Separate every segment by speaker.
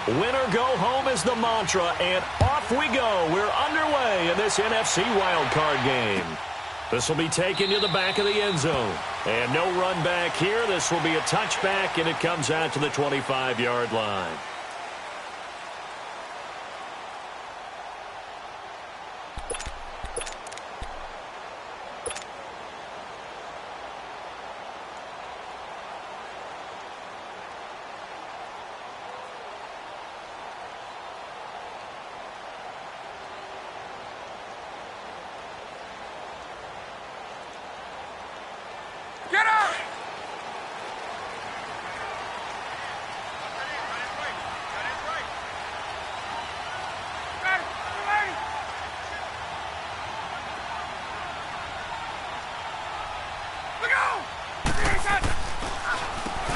Speaker 1: Winner go home is the mantra, and off we go. We're underway in this NFC wildcard game. This will be taken to the back of the end zone. And no run back here. This will be a touchback, and it comes out to the 25-yard line.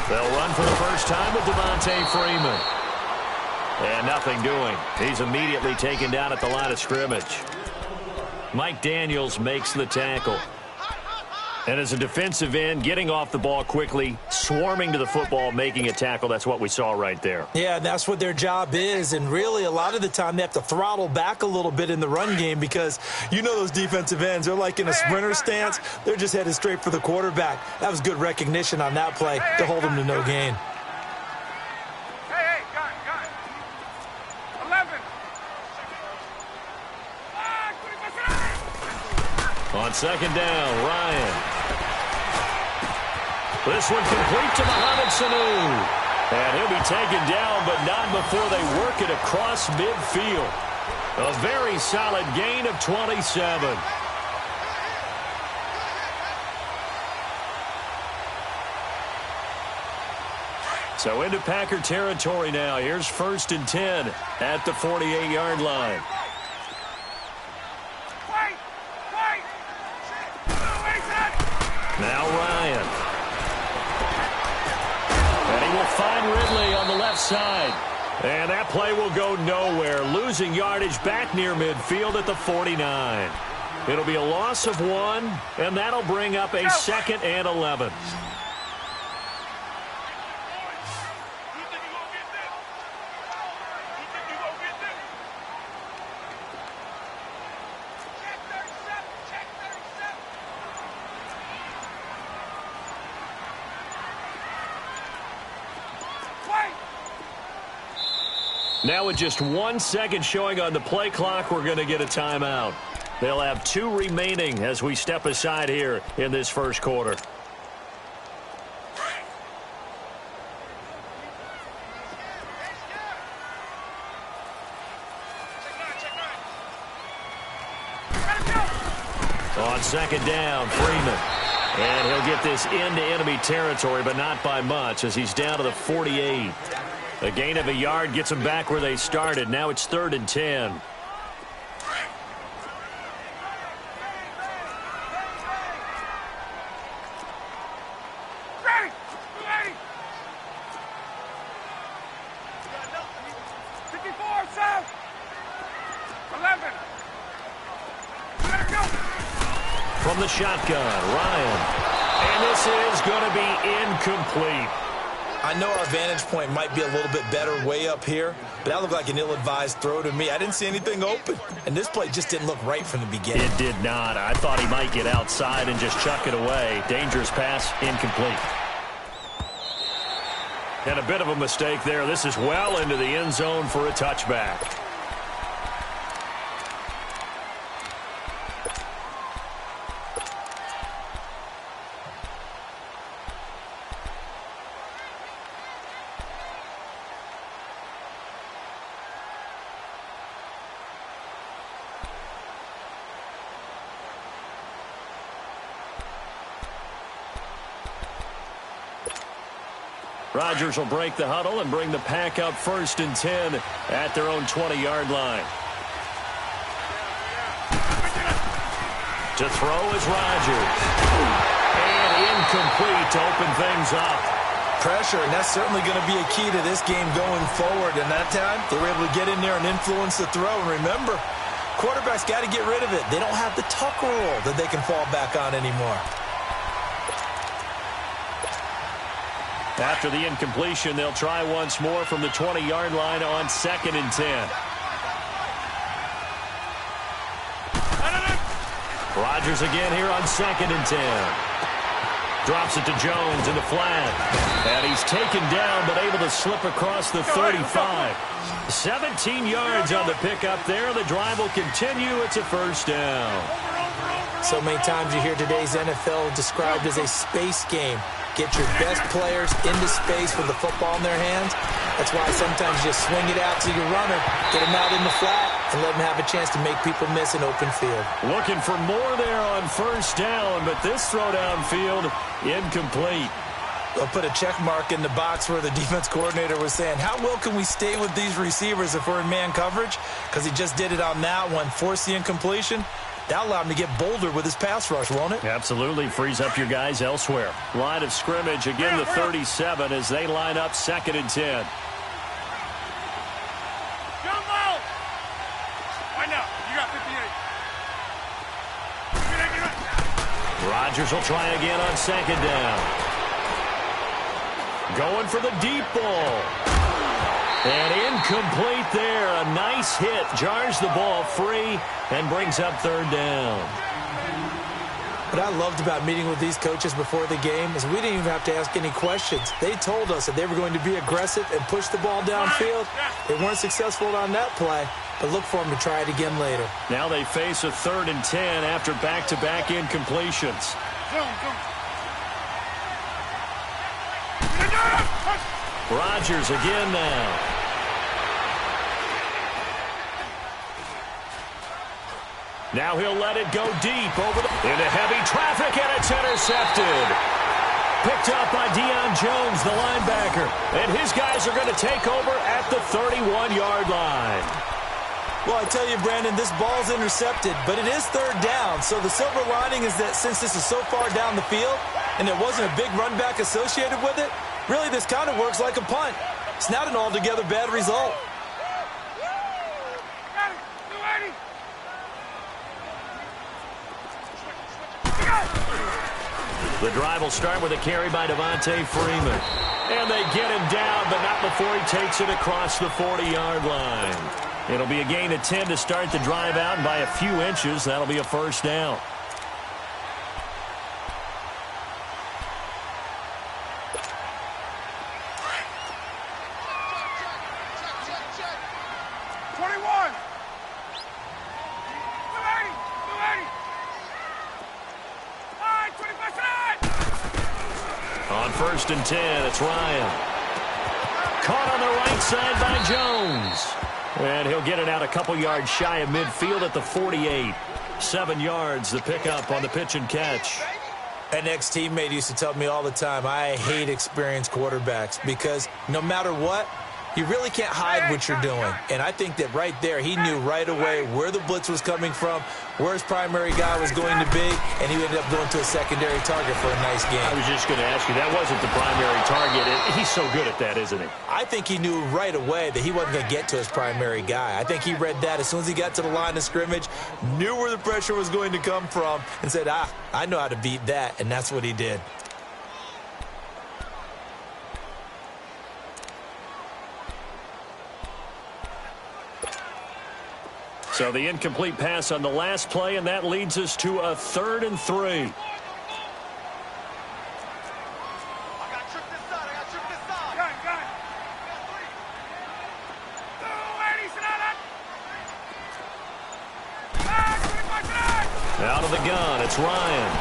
Speaker 2: They'll run for the first time with Devontae Freeman. And nothing doing. He's immediately taken down at the line of scrimmage. Mike Daniels makes the tackle. And as a defensive end, getting off the ball quickly, swarming to the football, making a tackle, that's what we saw right there.
Speaker 3: Yeah, that's what their job is. And really, a lot of the time, they have to throttle back a little bit in the run game because you know those defensive ends, they're like in a sprinter stance. They're just headed straight for the quarterback. That was good recognition on that play to hold them to no gain.
Speaker 2: On second down, Ryan. This one complete to Mohamed Sanu. And he'll be taken down, but not before they work it across midfield. A very solid gain of 27. So into Packer territory now. Here's 1st and 10 at the 48-yard line. Now Ryan. And he will find Ridley on the left side. And that play will go nowhere. Losing yardage back near midfield at the 49. It'll be a loss of 1, and that'll bring up a 2nd and 11. Now with just 1 second showing on the play clock, we're going to get a timeout. They'll have 2 remaining as we step aside here in this first quarter. On second down, Freeman. And he'll get this into enemy territory, but not by much as he's down to the 48. A gain of a yard gets them back where they started. Now it's 3rd and 10. From the shotgun, Ryan. And this is going to be incomplete.
Speaker 3: I know our vantage point might be a little bit better way up here, but that looked like an ill-advised throw to me. I didn't see anything open, and this play just didn't look right from the beginning.
Speaker 2: It did not. I thought he might get outside and just chuck it away. Dangerous pass, incomplete. And a bit of a mistake there. This is well into the end zone for a touchback. Rodgers will break the huddle and bring the pack up 1st and 10 at their own 20-yard line. To throw is Rodgers. And incomplete to open things up.
Speaker 3: Pressure, and that's certainly going to be a key to this game going forward. And that time, they were able to get in there and influence the throw. And remember, quarterbacks got to get rid of it. They don't have the tuck rule that they can fall back on anymore.
Speaker 1: After the incompletion, they'll try once more from the 20-yard line on 2nd and 10. Rodgers again here on 2nd and 10. Drops it to Jones in the flat. And he's taken down but able to slip across the 35. 17 yards on the pickup there. The drive will continue. It's a first down.
Speaker 3: So many times you hear today's NFL described as a space game. Get your best players into space with the football in their hands. That's why sometimes you just swing it out to your runner, get them out in the flat, and let them have a chance to make people miss an open field.
Speaker 1: Looking for more there on first down, but this throw downfield incomplete.
Speaker 3: They'll put a check mark in the box where the defense coordinator was saying, how well can we stay with these receivers if we're in man coverage? Because he just did it on that one, forced the incompletion. That'll allow him to get bolder with his pass rush, won't it?
Speaker 1: Absolutely. Frees up your guys elsewhere. Line of scrimmage, again the 37 as they line up 2nd and 10. Rodgers will try again on 2nd down. Going for the deep ball. And incomplete there. A nice hit. Jars the ball free and brings up 3rd down.
Speaker 3: What I loved about meeting with these coaches before the game is we didn't even have to ask any questions. They told us that they were going to be aggressive and push the ball downfield. They weren't successful on that play, but look for them to try it again later.
Speaker 1: Now they face a 3rd and 10 after back-to-back incompletions. Rodgers again now. Now he'll let it go deep into heavy traffic, and it's intercepted. Picked up by Deion Jones, the linebacker. And his guys are going to take over at the 31-yard line.
Speaker 3: Well, I tell you, Brandon, this ball's intercepted, but it is 3rd down. So the silver lining is that since this is so far down the field and there wasn't a big run back associated with it, really this kind of works like a punt. It's not an altogether bad result.
Speaker 1: The drive will start with a carry by Devontae Freeman. And they get him down, but not before he takes it across the 40-yard line. It'll be a gain of 10 to start the drive out, and by a few inches, that'll be a first down. On 1st and 10, it's Ryan. Caught on the right side by Jones. And he'll get it out a couple yards shy of midfield at the 48. 7 yards, the pickup on the pitch and catch.
Speaker 3: An ex-teammate used to tell me all the time, I hate experienced quarterbacks because no matter what, you really can't hide what you're doing. And I think that right there, he knew right away where the blitz was coming from, where his primary guy was going to be, and he ended up going to a secondary target for a nice game.
Speaker 1: I was just going to ask you, that wasn't the primary target. He's so good at that, isn't he?
Speaker 3: I think he knew right away that he wasn't going to get to his primary guy. I think he read that as soon as he got to the line of scrimmage, knew where the pressure was going to come from, and said, I know how to beat that, and that's what he did.
Speaker 1: So the incomplete pass on the last play, and that leads us to a 3rd and 3. Out of the gun, it's Ryan.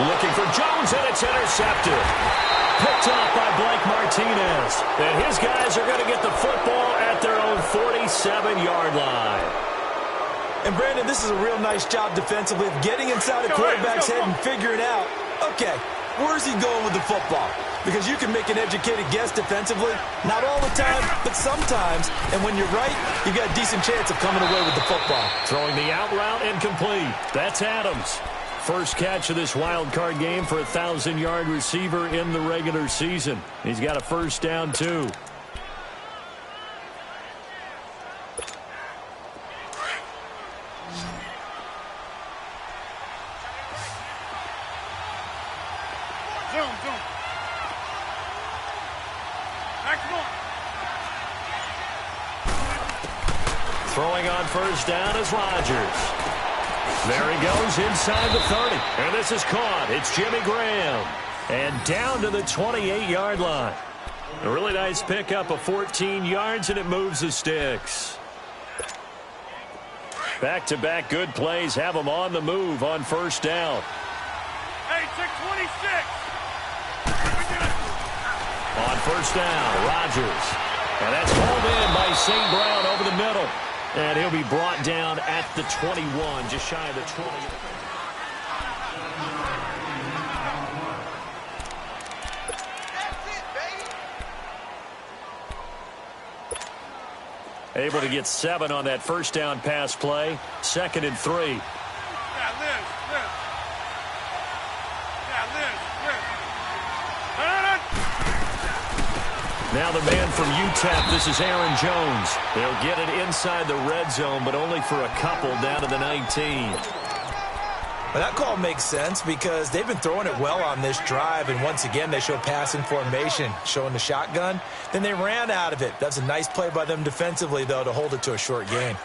Speaker 1: Looking for Jones, and it's intercepted. Picked off by Blake Martinez. And his guys are going to get the football at their own 47-yard line.
Speaker 3: And, Brandon, this is a real nice job defensively of getting inside a quarterback's head and figuring out, okay, where's he going with the football? Because you can make an educated guess defensively, not all the time, but sometimes. And when you're right, you've got a decent chance of coming away with the football.
Speaker 1: Throwing the out route incomplete. That's Adams. First catch of this wild card game for a 1,000-yard receiver in the regular season. He's got a first down, too. Throwing on first down is Rodgers. There he goes inside the 30. And this is caught. It's Jimmy Graham. And down to the 28-yard line. A really nice pickup of 14 yards, and it moves the sticks. Back-to-back good plays have them on the move on first down.
Speaker 4: Hey, 626.
Speaker 1: On first down, Rodgers. And that's hauled in by St. Brown over the middle. And he'll be brought down at the 21, just shy of the 20. Able to get 7 on that first down pass play. 2nd and 3. Now the man from UTEP, this is Aaron Jones. They'll get it inside the red zone, but only for a couple down to the 19.
Speaker 3: Well, that call makes sense because they've been throwing it well on this drive, and once again they show passing formation, showing the shotgun. Then they ran out of it. That's a nice play by them defensively, though, to hold it to a short gain.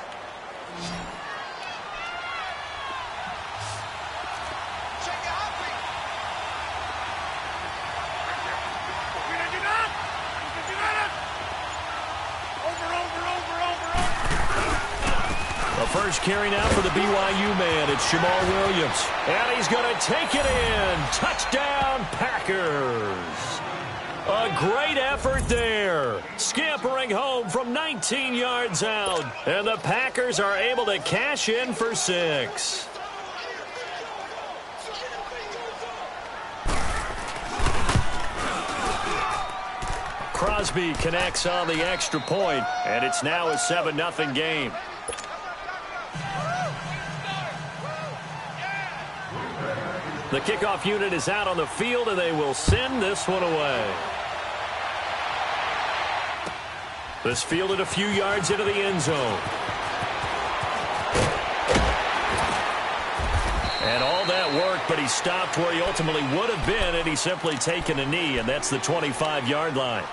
Speaker 1: First carry now for the BYU man. It's Jamal Williams. And he's going to take it in. Touchdown, Packers. A great effort there. Scampering home from 19 yards out. And the Packers are able to cash in for 6. Crosby connects on the extra point, and it's now a 7-0 game. The kickoff unit is out on the field, and they will send this one away. This fielded a few yards into the end zone. And all that work, but he stopped where he ultimately would have been, and he's simply taken a knee, and that's the 25-yard line.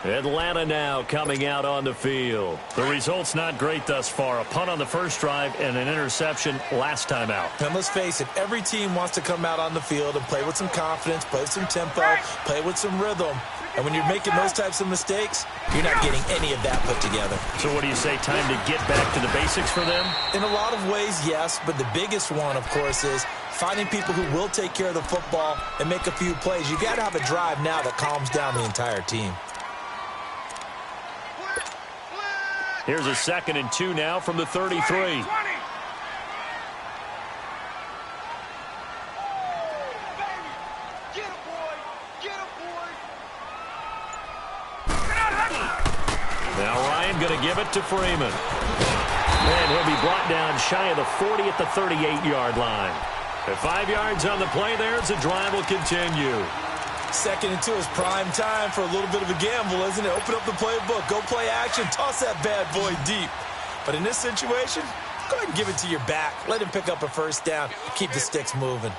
Speaker 1: Atlanta now coming out on the field. The result's not great thus far. A punt on the first drive and an interception last time out.
Speaker 3: And let's face it, every team wants to come out on the field and play with some confidence, play with some tempo, play with some rhythm. And when you're making those types of mistakes, you're not getting any of that put together.
Speaker 1: So what do you say, time to get back to the basics for them?
Speaker 3: In a lot of ways, yes, but the biggest one, of course, is finding people who will take care of the football and make a few plays. You've got to have a drive now that calms down the entire team.
Speaker 1: Here's a 2nd and 2 now from the 33. Now Ryan going to give it to Freeman. And he'll be brought down shy of the 40 at the 38-yard line. At 5 yards on the play there as the drive will continue.
Speaker 3: 2nd and 2 is prime time for a little bit of a gamble, isn't it? Open up the playbook, go play action, toss that bad boy deep. But in this situation, go ahead and give it to your back. Let him pick up a first down, keep the sticks moving.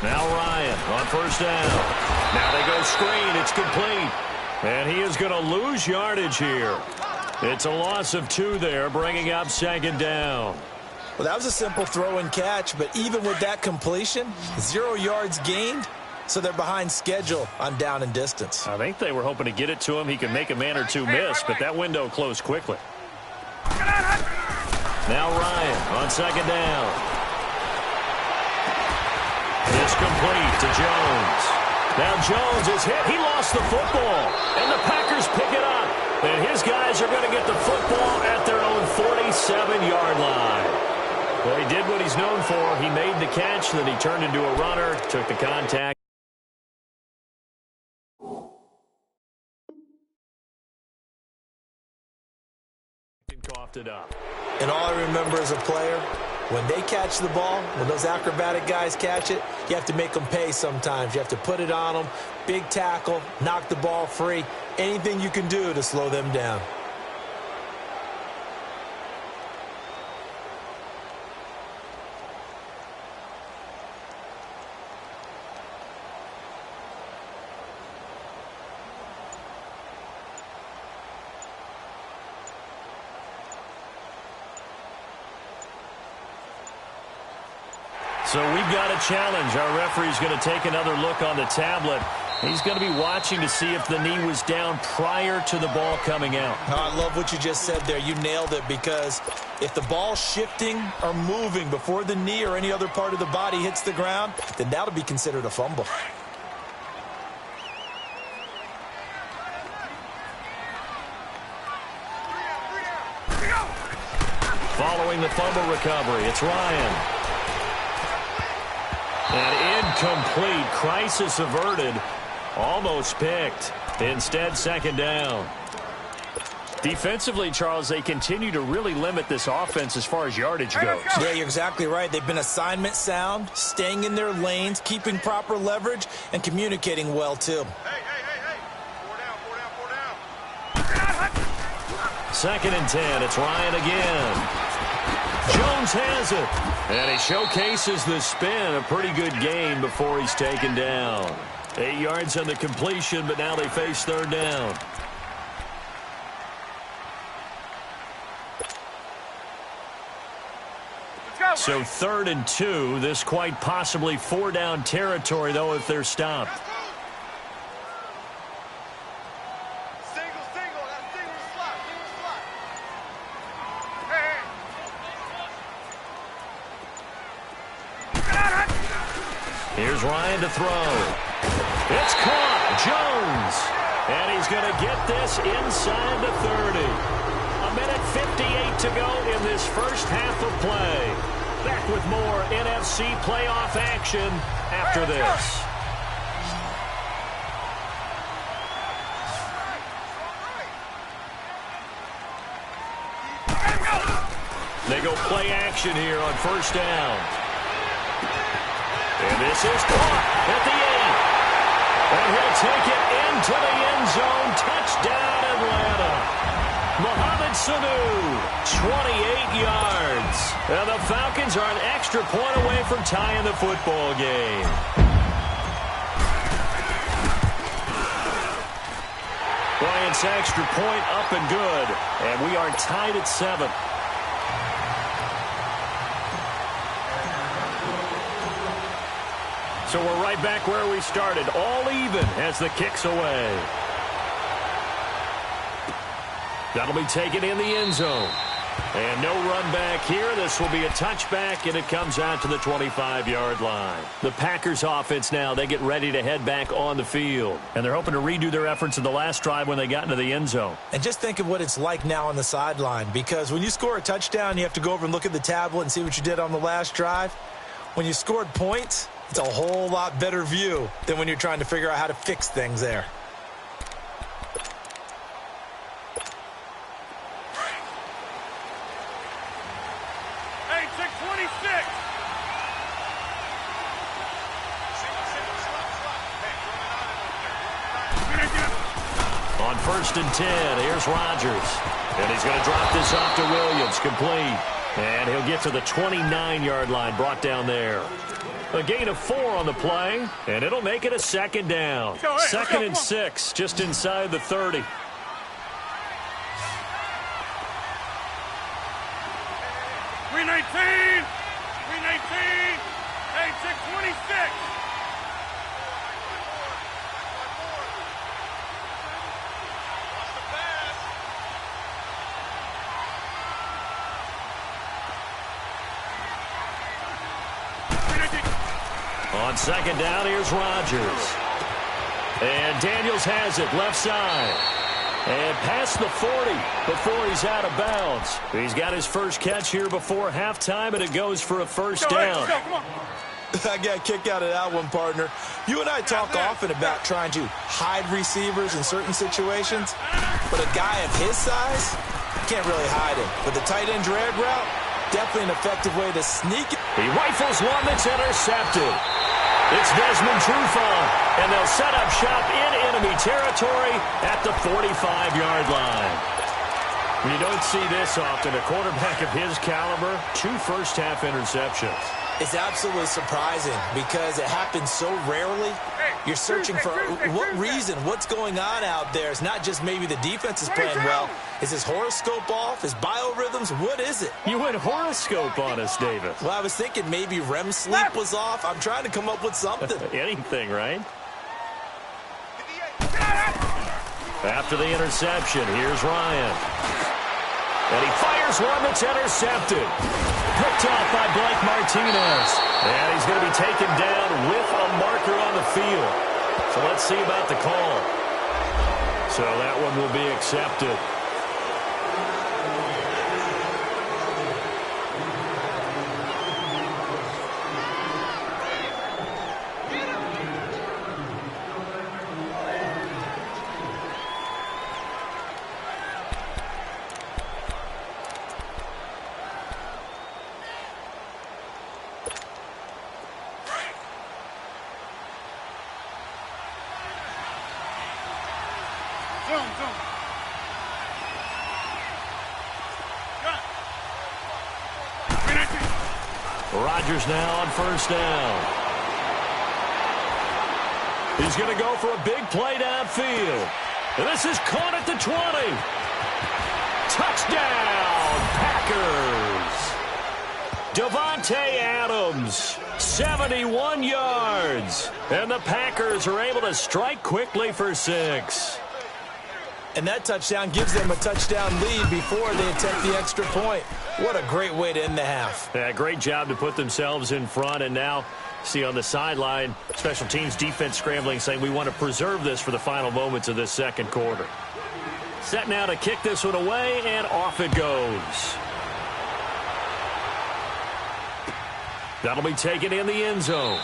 Speaker 1: Now Ryan on first down. Now they go screen. It's complete. And he is going to lose yardage here. It's a loss of 2 there, bringing up 2nd down.
Speaker 3: Well, that was a simple throw and catch, but even with that completion, 0 yards gained, so they're behind schedule on down and distance.
Speaker 1: I think they were hoping to get it to him. He could make a man or two miss, but that window closed quickly. Now Ryan on 2nd down. It's complete to Jones. Now Jones is hit. He lost the football, and the Packers pick it up. And his guys are going to get the football at their own 47-yard line. Well, he did what he's known for. He made the catch, then he turned into a runner, took the contact. And coughed it up.
Speaker 3: And all I remember as a player, when they catch the ball, when those acrobatic guys catch it, you have to make them pay sometimes. You have to put it on them, big tackle, knock the ball free, anything you can do to slow them down.
Speaker 1: So we've got a challenge. Our referee's going to take another look on the tablet. He's going to be watching to see if the knee was down prior to the ball coming out.
Speaker 3: Oh, I love what you just said there. You nailed it, because if the ball's shifting or moving before the knee or any other part of the body hits the ground, then that'll be considered a fumble.
Speaker 1: Following the fumble recovery, it's Ryan. And incomplete. Crisis averted. Almost picked. Instead, second down. Defensively, Charles, they continue to really limit this offense as far as yardage goes.
Speaker 3: Yeah, you're exactly right. They've been assignment sound, staying in their lanes, keeping proper leverage, and communicating well, too.
Speaker 4: Hey. 4 down.
Speaker 1: 2nd and 10. It's Ryan again. Jones has it. And he showcases the spin. A pretty good gain before he's taken down. 8 yards on the completion, but now they face 3rd down. So 3rd and 2. This quite possibly 4-down territory, though, if they're stopped. Here's Ryan to throw. It's caught. Jones. And he's going to get this inside the 30. 1:58 to go in this first half of play. Back with more NFC playoff action after this. They go play action here on 1st down. And this is caught at the 8. And he'll take it into the end zone. Touchdown, Atlanta. Mohamed Sanu, 28 yards. And the Falcons are an extra point away from tying the football game. Bryant's extra point up and good. And we are tied at 7. So we're right back where we started, all even as the kick's away. That'll be taken in the end zone. And no run back here. This will be a touchback, and it comes out to the 25-yard line. The Packers offense now, they get ready to head back on the field. And they're hoping to redo their efforts in the last drive when they got into the end zone.
Speaker 3: And just think of what it's like now on the sideline, because when you score a touchdown, you have to go over and look at the tablet and see what you did on the last drive. When you scored points, it's a whole lot better view than when you're trying to figure out how to fix things there.
Speaker 4: Hey, 626.
Speaker 1: On 1st and 10, here's Rodgers. And he's going to drop this off to Williams, complete. And he'll get to the 29-yard line, brought down there. A gain of 4 on the play, and it'll make it a 2nd down. 2nd and 6, just inside the 30.
Speaker 4: 319. Hey, 626.
Speaker 1: On 2nd down, here's Rodgers. And Daniels has it, left side. And past the 40 before he's out of bounds. He's got his first catch here before halftime, and it goes for a 1st down.
Speaker 4: Come on.
Speaker 3: I got a kick out of that one, partner. You and I talk often about trying to hide receivers in certain situations, but a guy of his size, can't really hide him. But the tight end drag route, definitely an effective way to sneak it.
Speaker 1: He rifles one that's intercepted. It's Desmond Trufant, and they'll set up shop in enemy territory at the 45-yard line. You don't see this often. A quarterback of his caliber, 2 first-half interceptions.
Speaker 3: It's absolutely surprising because it happens so rarely, You're searching for what reason, what's going on out there. It's not just maybe the defense is playing well. Is his horoscope off? His biorhythms? What is it?
Speaker 1: You went horoscope on us, David.
Speaker 3: Well, I was thinking maybe REM sleep was off. I'm trying to come up with something.
Speaker 1: Anything, right? After the interception, here's Ryan. And he fires one that's intercepted. Picked off by Blake Martinez. And he's going to be taken down with a marker on the field. So let's see about the call. So that one will be accepted. Rodgers now on first down. He's going to go for a big play downfield. And this is caught at the 20. Touchdown, Packers. Davante Adams, 71 yards. And the Packers are able to strike quickly for 6.
Speaker 3: And that touchdown gives them a touchdown lead before they attempt the extra point. What a great way to end the half.
Speaker 1: Yeah, great job to put themselves in front. And now, see on the sideline, special teams defense scrambling, saying we want to preserve this for the final moments of this second quarter. Set now to kick this one away, and off it goes. That'll be taken in the end zone.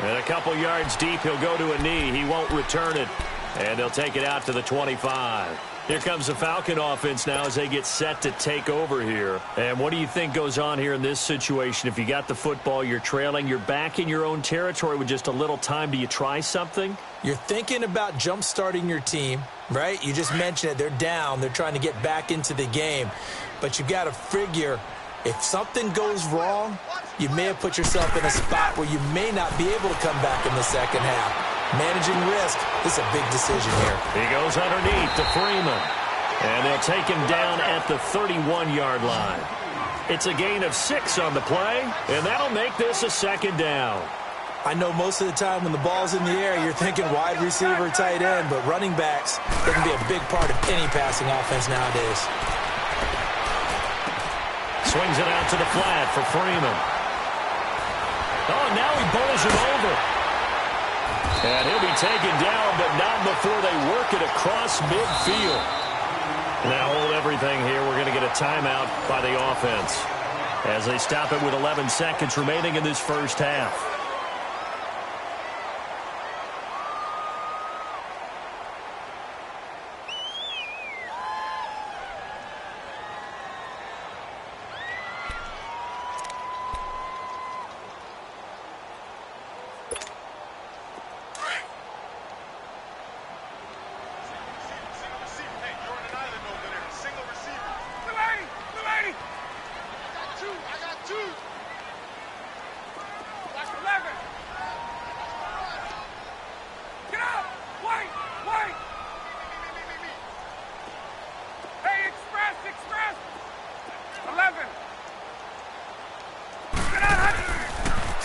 Speaker 1: And a couple yards deep, he'll go to a knee. He won't return it. And they'll take it out to the 25. Here comes the Falcon offense now as they get set to take over here. And what do you think goes on here in this situation? If you got the football, you're trailing, you're back in your own territory with just a little time. Do you try something?
Speaker 3: You're thinking about jump-starting your team, right? You just mentioned it. They're down. They're trying to get back into the game. But you've got to figure if something goes wrong, you may have put yourself in a spot where you may not be able to come back in the second half. Managing risk, this is a big decision here.
Speaker 1: He goes underneath to Freeman. And they'll take him down at the 31-yard line. It's a gain of 6 on the play, and that'll make this a second down.
Speaker 3: I know most of the time when the ball's in the air, you're thinking wide receiver, tight end, but running backs, they can be a big part of any passing offense nowadays.
Speaker 1: Swings it out to the flat for Freeman. Oh, now he bowls him over. And he'll be taken down, but not before they work it across midfield. Now hold everything here. We're going to get a timeout by the offense as they stop it with 11 seconds remaining in this first half.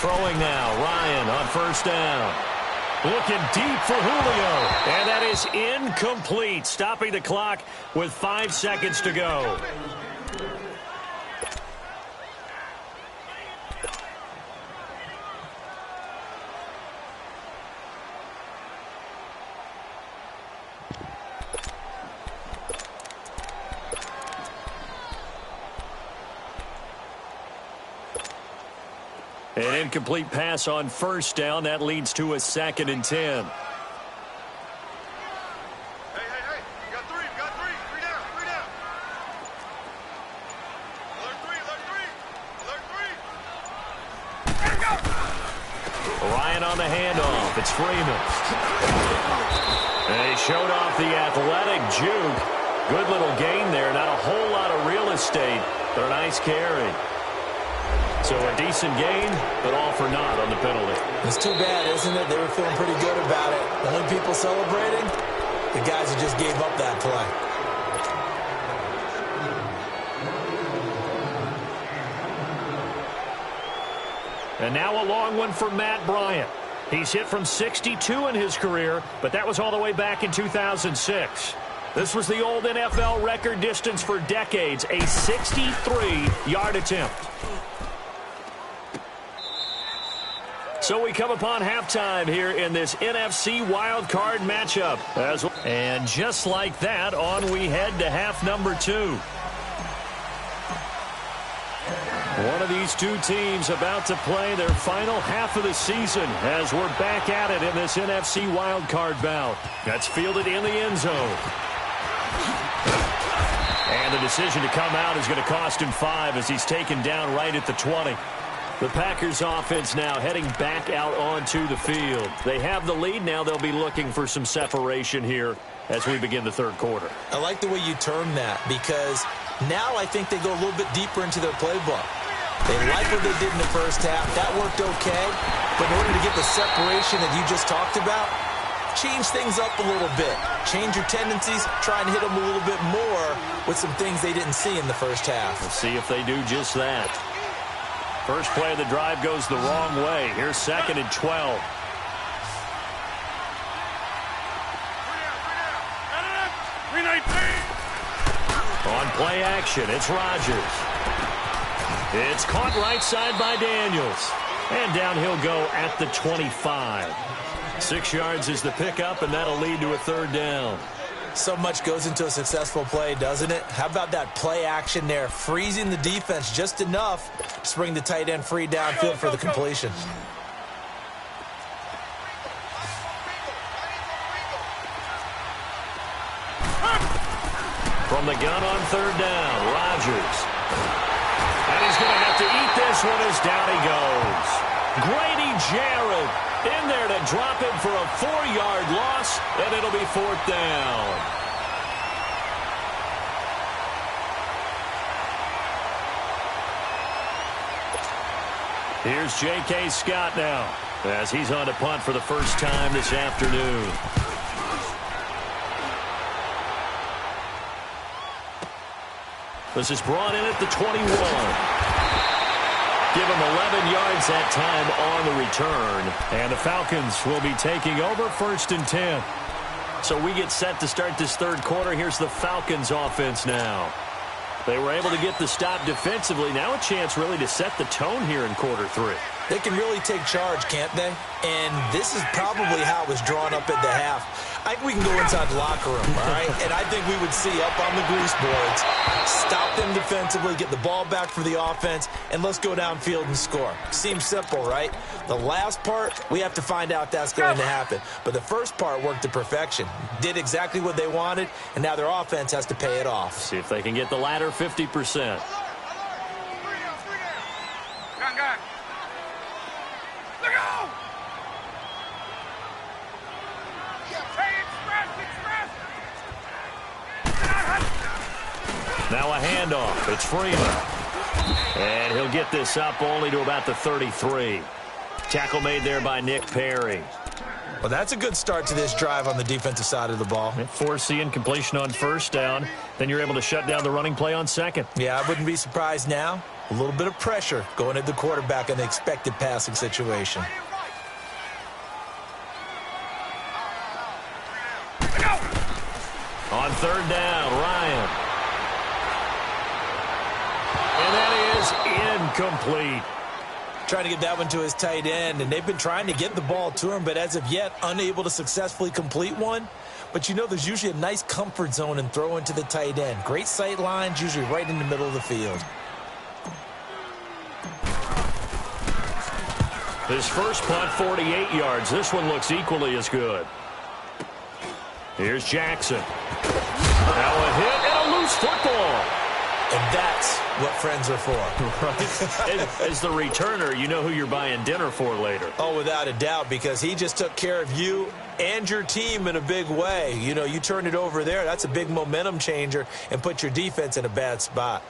Speaker 1: Throwing now, Ryan on first down. Looking deep for Julio. And that is incomplete, stopping the clock with 5 seconds to go. An incomplete pass on first down. That leads to a 2nd and 10.
Speaker 4: Hey, you got three. Three down. Alert three. There you go.
Speaker 1: Ryan on the handoff. It's Freeman. And he showed off the athletic juke. Good little gain there. Not a whole lot of real estate, but a nice carry. So a decent gain, but all for naught on the penalty.
Speaker 3: It's too bad, isn't it? They were feeling pretty good about it. The only people celebrating, the guys who just gave up that play.
Speaker 1: And now a long one for Matt Bryant. He's hit from 62 in his career, but that was all the way back in 2006. This was the old NFL record distance for decades, a 63-yard attempt. So we come upon halftime here in this NFC wildcard matchup. And just like that, on we head to half number 2. One of these two teams about to play their final half of the season as we're back at it in this NFC wildcard bout. That's fielded in the end zone. And the decision to come out is going to cost him 5 as he's taken down right at the 20. The Packers offense now heading back out onto the field. They have the lead. Now they'll be looking for some separation here as we begin the third quarter.
Speaker 3: I like the way you term that because now I think they go a little bit deeper into their playbook. They like what they did in the first half. That worked okay. But in order to get the separation that you just talked about, change things up a little bit. Change your tendencies. Try and hit them a little bit more with some things they didn't see in the first half.
Speaker 1: Let's see if they do just that. First play of the drive goes the wrong way. Here's 2nd and 12. On play action, it's Rodgers. It's caught right side by Daniels. And down he'll go at the 25. 6 yards is the pickup, and that'll lead to a 3rd down.
Speaker 3: So much goes into a successful play, doesn't it? How about that play action there? Freezing the defense just enough to bring the tight end free downfield for the completion.
Speaker 1: From the gun on 3rd down, Rodgers. And he's going to have to eat this one as down he goes. Grady Jarrett in there to drop him for a 4-yard loss, and it'll be 4th down. Here's J.K. Scott now as he's on to punt for the first time this afternoon. This is brought in at the 21. Give him 11 yards that time on the return. And the Falcons will be taking over 1st and 10. So we get set to start this third quarter. Here's the Falcons offense now. They were able to get the stop defensively. Now a chance really to set the tone here in quarter 3.
Speaker 3: They can really take charge, can't they? And this is probably how it was drawn up at the half. I think we can go inside the locker room, all right? And I think we would see up on the grease boards, stop them defensively, get the ball back for the offense, and let's go downfield and score. Seems simple, right? The last part, we have to find out that's going to happen. But the first part worked to perfection. Did exactly what they wanted, and now their offense has to pay it off.
Speaker 1: See if they can get the latter 50%. Now a handoff. It's Freeman. And he'll get this up only to about the 33. Tackle made there by Nick Perry.
Speaker 3: Well, that's a good start to this drive on the defensive side of the ball.
Speaker 1: Force the incompletion on 1st down. Then you're able to shut down the running play on 2nd.
Speaker 3: Yeah, I wouldn't be surprised now. A little bit of pressure going at the quarterback in the expected passing situation.
Speaker 1: On 3rd down, Ryan. And that is incomplete.
Speaker 3: Trying to get that one to his tight end, and they've been trying to get the ball to him, but as of yet, unable to successfully complete one. But you know there's usually a nice comfort zone in throwing to the tight end. Great sight lines, usually right in the middle of the field.
Speaker 1: His first punt, 48 yards. This one looks equally as good. Here's Jackson. Now a hit and a loose football.
Speaker 3: And that's what friends are for.
Speaker 1: Right. As the returner, you know who you're buying dinner for later.
Speaker 3: Oh, without a doubt, because he just took care of you and your team in a big way. You know, you turn it over there, that's a big momentum changer and put your defense in a bad spot.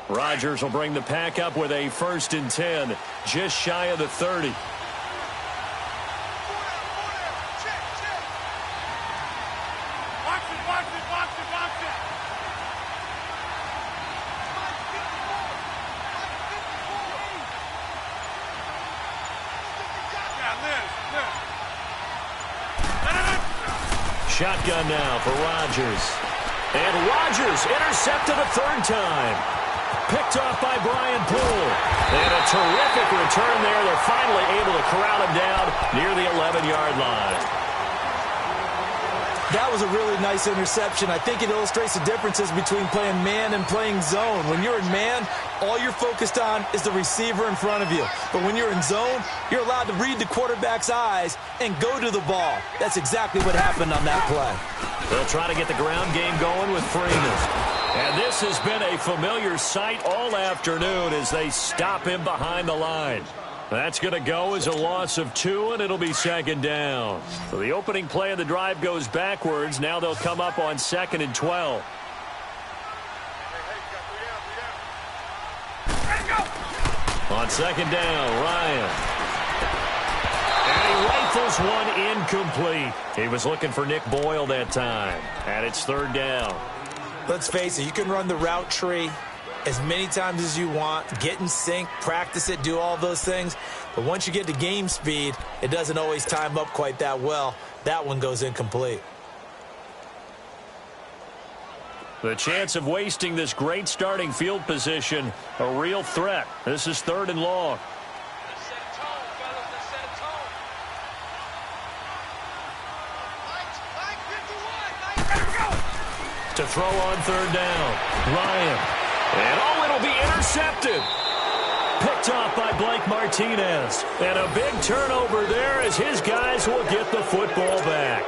Speaker 1: Rodgers will bring the pack up with a 1st and 10, just shy of the 30. Shotgun now for Rodgers. And Rodgers intercepted a 3rd time. Picked off by Brian Poole. And a terrific return there. They're finally able to corral him down near the 11-yard line.
Speaker 3: That was a really nice interception. I think it illustrates the differences between playing man and playing zone. When you're in man, all you're focused on is the receiver in front of you. But when you're in zone, you're allowed to read the quarterback's eyes and go to the ball. That's exactly what happened on that play.
Speaker 1: They'll try to get the ground game going with Freeman. And this has been a familiar sight all afternoon as they stop him behind the line. That's going to go as a loss of 2, and it'll be 2nd down. So the opening play of the drive goes backwards. Now they'll come up on 2nd and 12. On 2nd down, Ryan. And he rifles one incomplete. He was looking for Nick Boyle that time. And it's 3rd down.
Speaker 3: Let's face it, you can run the route tree as many times as you want, get in sync, practice it, do all those things. But once you get to game speed, it doesn't always time up quite that well. That one goes incomplete.
Speaker 1: The chance of wasting this great starting field position, a real threat. This is 3rd and long. To throw on 3rd down, Ryan. And it'll be intercepted. Picked off by Blake Martinez. And a big turnover there as his guys will get the football back.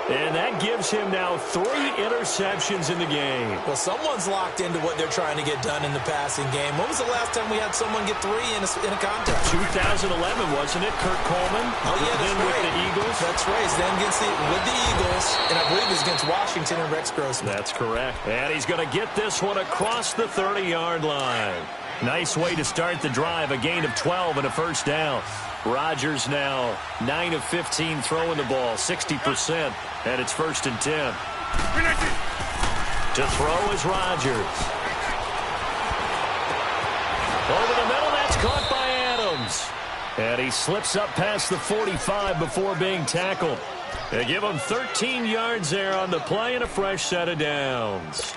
Speaker 1: And that gives him now 3 interceptions in the game.
Speaker 3: Well, someone's locked into what they're trying to get done in the passing game. When was the last time we had someone get 3 in a contest?
Speaker 1: 2011, wasn't it? Kurt Coleman.
Speaker 3: Oh, yeah, that's right.
Speaker 1: With the Eagles.
Speaker 3: That's right. Then with the Eagles, and I believe it's against Washington and Rex Grossman.
Speaker 1: That's correct. And he's going to get this one across the 30-yard line. Nice way to start the drive. A gain of 12 and a 1st down. Rodgers now 9 of 15 throwing the ball, 60%, and it's 1st and 10. To throw is Rodgers. Over the middle, that's caught by Adams. And he slips up past the 45 before being tackled. They give him 13 yards there on the play and a fresh set of downs.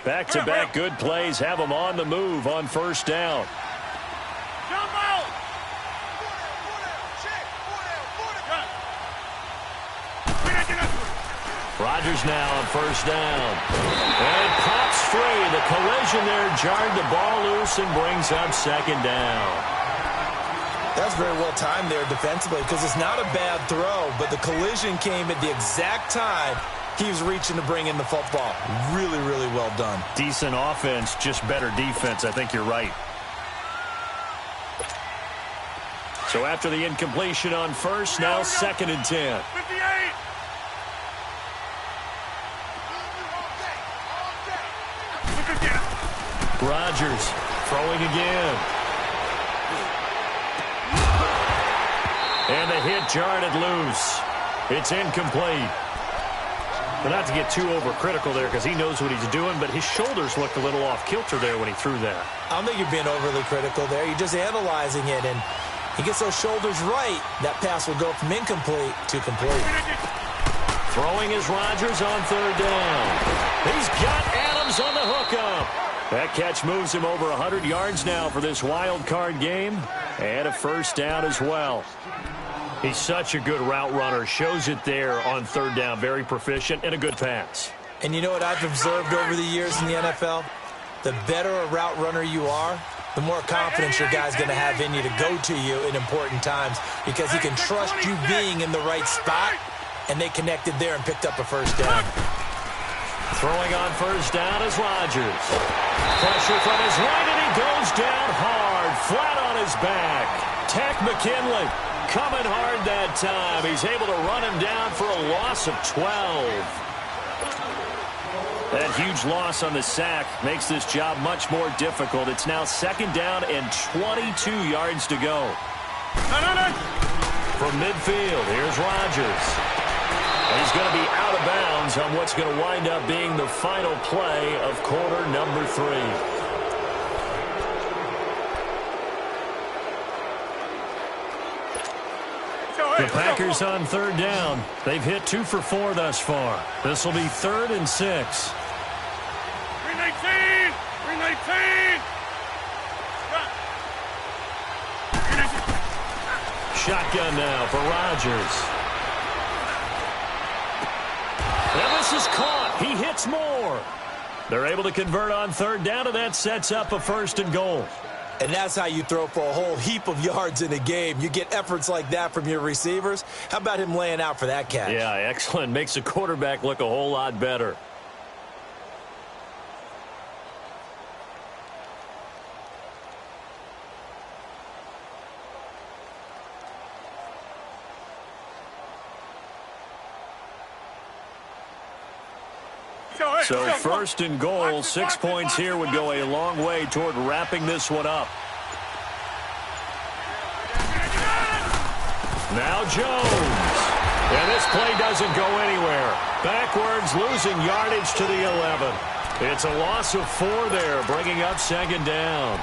Speaker 1: Back-to-back good plays have them on the move on 1st down. Rodgers now on 1st down. And it pops free. The collision there jarred the ball loose and brings up 2nd down.
Speaker 3: That's very well timed there defensively because it's not a bad throw, but the collision came at the exact time he was reaching to bring in the football. Really, really well done.
Speaker 1: Decent offense, just better defense. I think you're right. So after the incompletion on 1st, now 2nd and 10. Rodgers throwing again. And the hit jarred it loose. It's incomplete. But not to get too overcritical there because he knows what he's doing, but his shoulders looked a little off kilter there when he threw that.
Speaker 3: I don't think you're being overly critical there. You're just analyzing it, and he gets those shoulders right. That pass will go from incomplete to complete.
Speaker 1: Throwing is Rodgers on 3rd down. He's got Adams on the hookup. That catch moves him over 100 yards now for this wild card game, and a 1st down as well. He's such a good route runner. Shows it there on 3rd down. Very proficient and a good pass.
Speaker 3: And you know what I've observed over the years in the NFL? The better a route runner you are, the more confidence your guy's going to have in you to go to you in important times because he can trust you being in the right spot, and they connected there and picked up a 1st down.
Speaker 1: Throwing on 1st down is Rodgers. Pressure from his right, and he goes down hard, flat on his back. Takk McKinley coming hard that time. He's able to run him down for a loss of 12. That huge loss on the sack makes this job much more difficult. It's now 2nd down and 22 yards to go. From midfield, here's Rodgers. And he's going to be out of bounds on what's going to wind up being the final play of quarter number 3. The Packers on 3rd down. They've hit 2 for 4 thus far. This will be 3rd and 6.
Speaker 4: 319! 319!
Speaker 1: Shotgun now for Rodgers. And this is caught. He hits more. They're able to convert on 3rd down, and that sets up a 1st and goal.
Speaker 3: And that's how you throw for a whole heap of yards in a game. You get efforts like that from your receivers. How about him laying out for that catch?
Speaker 1: Yeah, excellent. Makes the quarterback look a whole lot better. So 1st and goal, 6 points here would go a long way toward wrapping this one up. Now Jones. And this play doesn't go anywhere. Backwards, losing yardage to the 11. It's a loss of 4 there, bringing up 2nd down.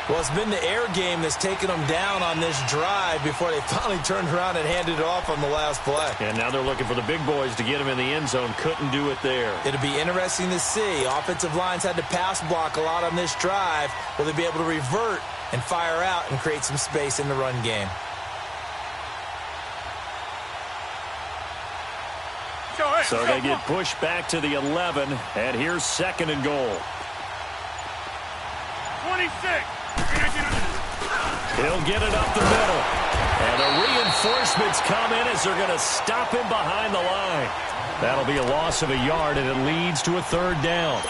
Speaker 3: Well, it's been the air game that's taken them down on this drive before they finally turned around and handed it off on the last play.
Speaker 1: And now they're looking for the big boys to get him in the end zone. Couldn't do it there.
Speaker 3: It'll be interesting to see. Offensive lines had to pass block a lot on this drive. Will they be able to revert and fire out and create some space in the run game?
Speaker 1: So they get pushed back to the 11, and here's 2nd and goal.
Speaker 4: 26!
Speaker 1: He'll get it up the middle. And the reinforcements come in as they're going to stop him behind the line. That'll be a loss of a yard, and it leads to a 3rd down.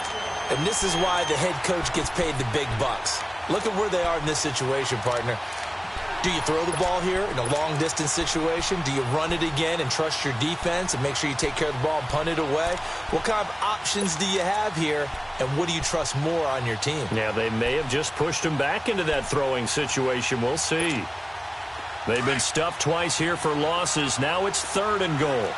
Speaker 3: And this is why the head coach gets paid the big bucks. Look at where they are in this situation, partner. Do you throw the ball here in a long-distance situation? Do you run it again and trust your defense and make sure you take care of the ball and punt it away? What kind of options do you have here, and what do you trust more on your team?
Speaker 1: Yeah, they may have just pushed him back into that throwing situation. We'll see. They've been stuffed twice here for losses. Now it's 3rd and goal.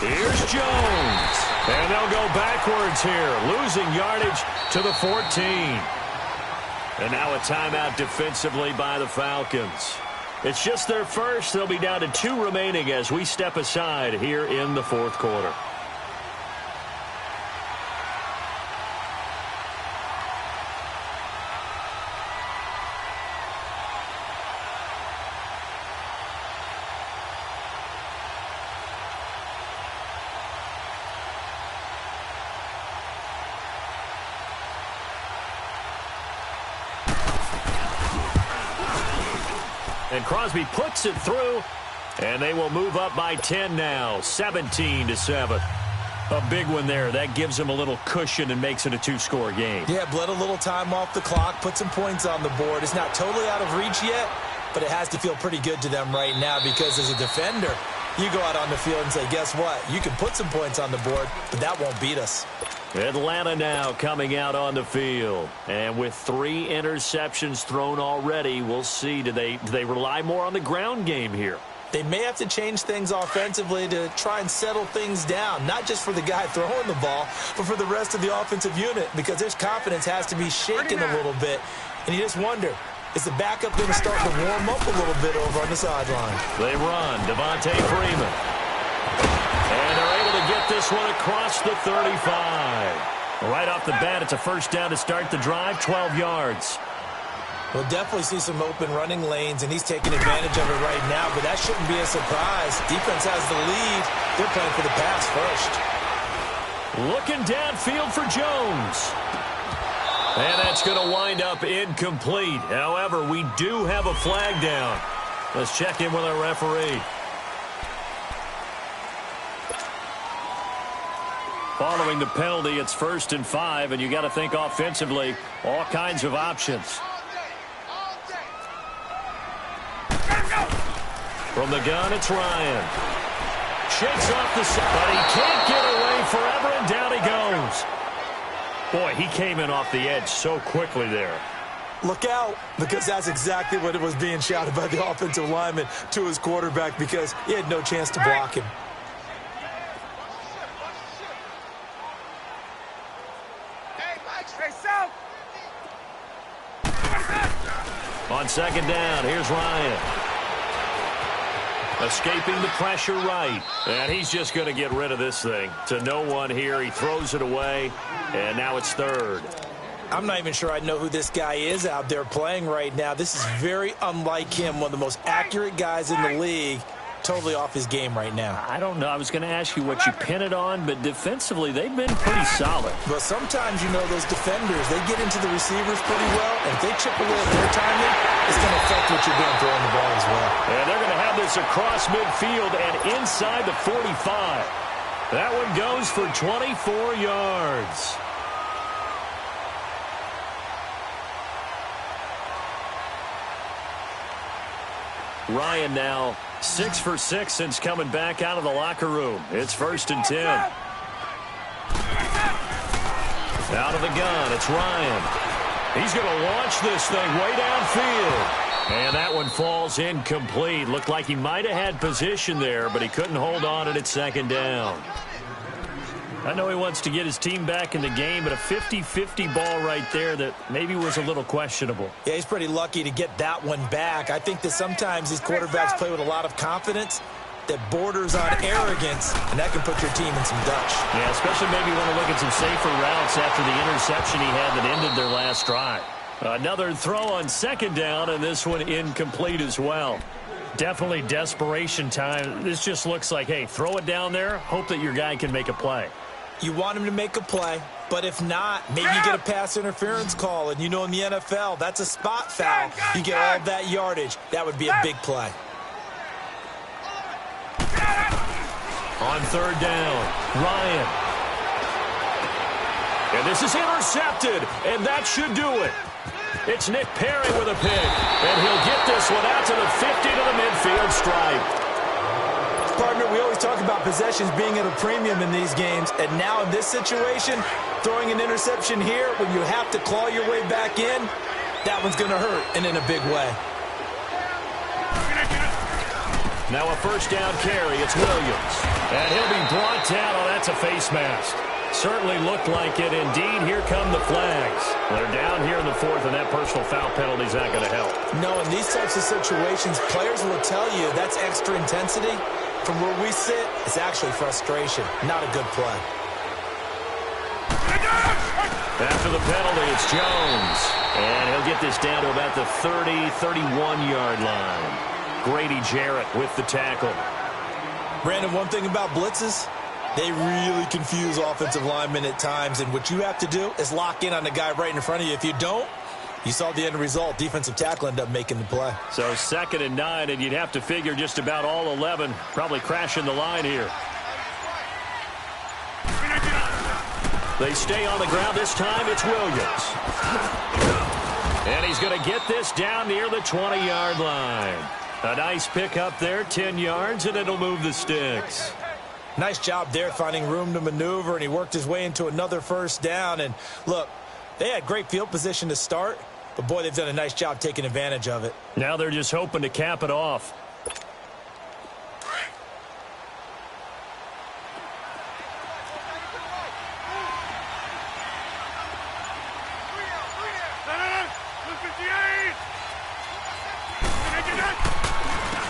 Speaker 1: Here's Jones. And they'll go backwards here, losing yardage to the 14. And now a timeout defensively by the Falcons. It's just their first. They'll be down to 2 remaining as we step aside here in the 4th quarter. And Crosby puts it through, and they will move up by 10 now, 17-7. A big one there. That gives them a little cushion and makes it a 2-score game.
Speaker 3: Yeah, bled a little time off the clock, put some points on the board. It's not totally out of reach yet, but it has to feel pretty good to them right now because as a defender, you go out on the field and say, guess what? You can put some points on the board, but that won't beat us.
Speaker 1: Atlanta now coming out on the field. And with 3 interceptions thrown already, we'll see. Do they rely more on the ground game here?
Speaker 3: They may have to change things offensively to try and settle things down, not just for the guy throwing the ball, but for the rest of the offensive unit, because their confidence has to be shaken a little bit. And you just wonder, is the backup going to start to warm up a little bit over on the sideline?
Speaker 1: They run. Devontae Freeman. And they're able to get this one across the 35. Right off the bat, it's a 1st down to start the drive, 12 yards.
Speaker 3: We'll definitely see some open running lanes, and he's taking advantage of it right now, but that shouldn't be a surprise. Defense has the lead. They're playing for the pass first.
Speaker 1: Looking downfield for Jones. And that's going to wind up incomplete. However, we do have a flag down. Let's check in with our referee. Following the penalty, it's 1st and 5, and you got to think offensively, all kinds of options. From the gun, it's Ryan. Shakes off the side, but he can't get away forever, and down he goes. Boy, he came in off the edge so quickly there.
Speaker 3: Look out, because that's exactly what it was being shouted by the offensive lineman to his quarterback, because he had no chance to block him.
Speaker 1: On second down, here's Ryan. Escaping the pressure right. And he's just going to get rid of this thing. To no one here. He throws it away. And now it's third.
Speaker 3: I'm not even sure I know who this guy is out there playing right now. This is very unlike him. One of the most accurate guys in the league. Totally off his game right now.
Speaker 1: I don't know. I was going to ask you what you pin it on, but defensively, they've been pretty solid.
Speaker 3: But sometimes, you know, those defenders, they get into the receivers pretty well, and if they chip away at their timing, it's going to affect what you're doing throwing the ball as well.
Speaker 1: And they're going to have this across midfield and inside the 45. That one goes for 24 yards. Ryan now 6 for 6 since coming back out of the locker room. It's 1st and 10. Out of the gun, it's Ryan. He's going to launch this thing way downfield. And that one falls incomplete. Looked like he might have had position there, but he couldn't hold on at second down. I know he wants to get his team back in the game, but a 50-50 ball right there that maybe was a little questionable.
Speaker 3: Yeah, he's pretty lucky to get that one back. I think that sometimes these quarterbacks play with a lot of confidence that borders on arrogance, and that can put your team in some Dutch.
Speaker 1: Yeah, especially maybe want to look at some safer routes after the interception he had that ended their last drive. Another throw on second down, and this one incomplete as well. Definitely desperation time. This just looks like, hey, throw it down there, hope that your guy can make a play.
Speaker 3: You want him to make a play, but if not, maybe you get a pass interference call, and you know in the NFL, that's a spot foul. You get all that yardage. That would be a big play.
Speaker 1: On third down, Ryan. And this is intercepted, and that should do it. It's Nick Perry with a pick, and he'll get this one out to the 50 to the midfield stripe.
Speaker 3: Partner, we always talk about possessions being at a premium in these games, and now in this situation, throwing an interception here when you have to claw your way back in, that one's going to hurt, and in a big way.
Speaker 1: Now a first down carry, it's Williams. And he'll be brought down. Oh, that's a face mask. Certainly looked like it. Indeed, here come the flags. They're down here in the fourth, and that personal foul penalty is not going to help.
Speaker 3: No, in these types of situations, players will tell you that's extra intensity. From where we sit, it's actually frustration. Not a good play.
Speaker 1: After the penalty, it's Jones. And he'll get this down to about the 30, 31-yard line. Grady Jarrett with the tackle.
Speaker 3: Brandon, one thing about blitzes, they really confuse offensive linemen at times, and what you have to do is lock in on the guy right in front of you. If you don't, you saw the end result. Defensive tackle ended up making the play.
Speaker 1: So 2nd and 9, and you'd have to figure just about all 11 probably crashing the line here. They stay on the ground. This time it's Williams. And he's going to get this down near the 20-yard line. A nice pick up there, 10 yards, and it'll move the sticks.
Speaker 3: Nice job there finding room to maneuver, and he worked his way into another first down. And look, they had great field position to start, but boy, they've done a nice job taking advantage of it.
Speaker 1: Now they're just hoping to cap it off.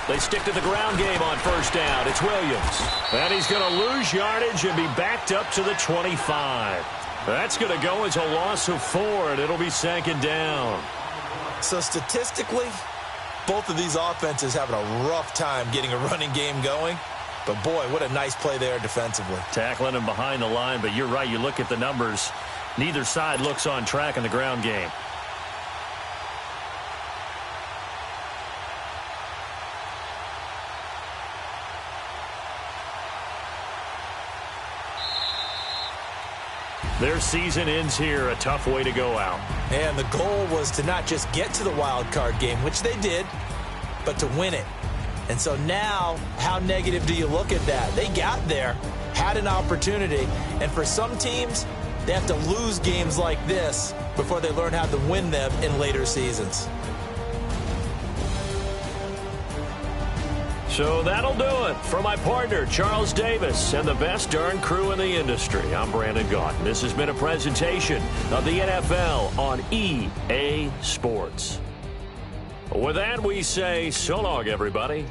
Speaker 1: They stick to the ground game on first down. It's Williams. And he's going to lose yardage and be backed up to the 25. That's going to go as a loss of 4, and it'll be 2nd down.
Speaker 3: So statistically, both of these offenses having a rough time getting a running game going. But boy, what a nice play there defensively.
Speaker 1: Tackling him behind the line, but you're right. You look at the numbers. Neither side looks on track in the ground game. Their season ends here, a tough way to go out.
Speaker 3: And the goal was to not just get to the wild card game, which they did, but to win it. And so now, how negative do you look at that? They got there, had an opportunity, and for some teams, they have to lose games like this before they learn how to win them in later seasons.
Speaker 1: So that'll do it. For my partner, Charles Davis, and the best darn crew in the industry, I'm Brandon Gaudin. This has been a presentation of the NFL on EA Sports. With that, we say so long, everybody.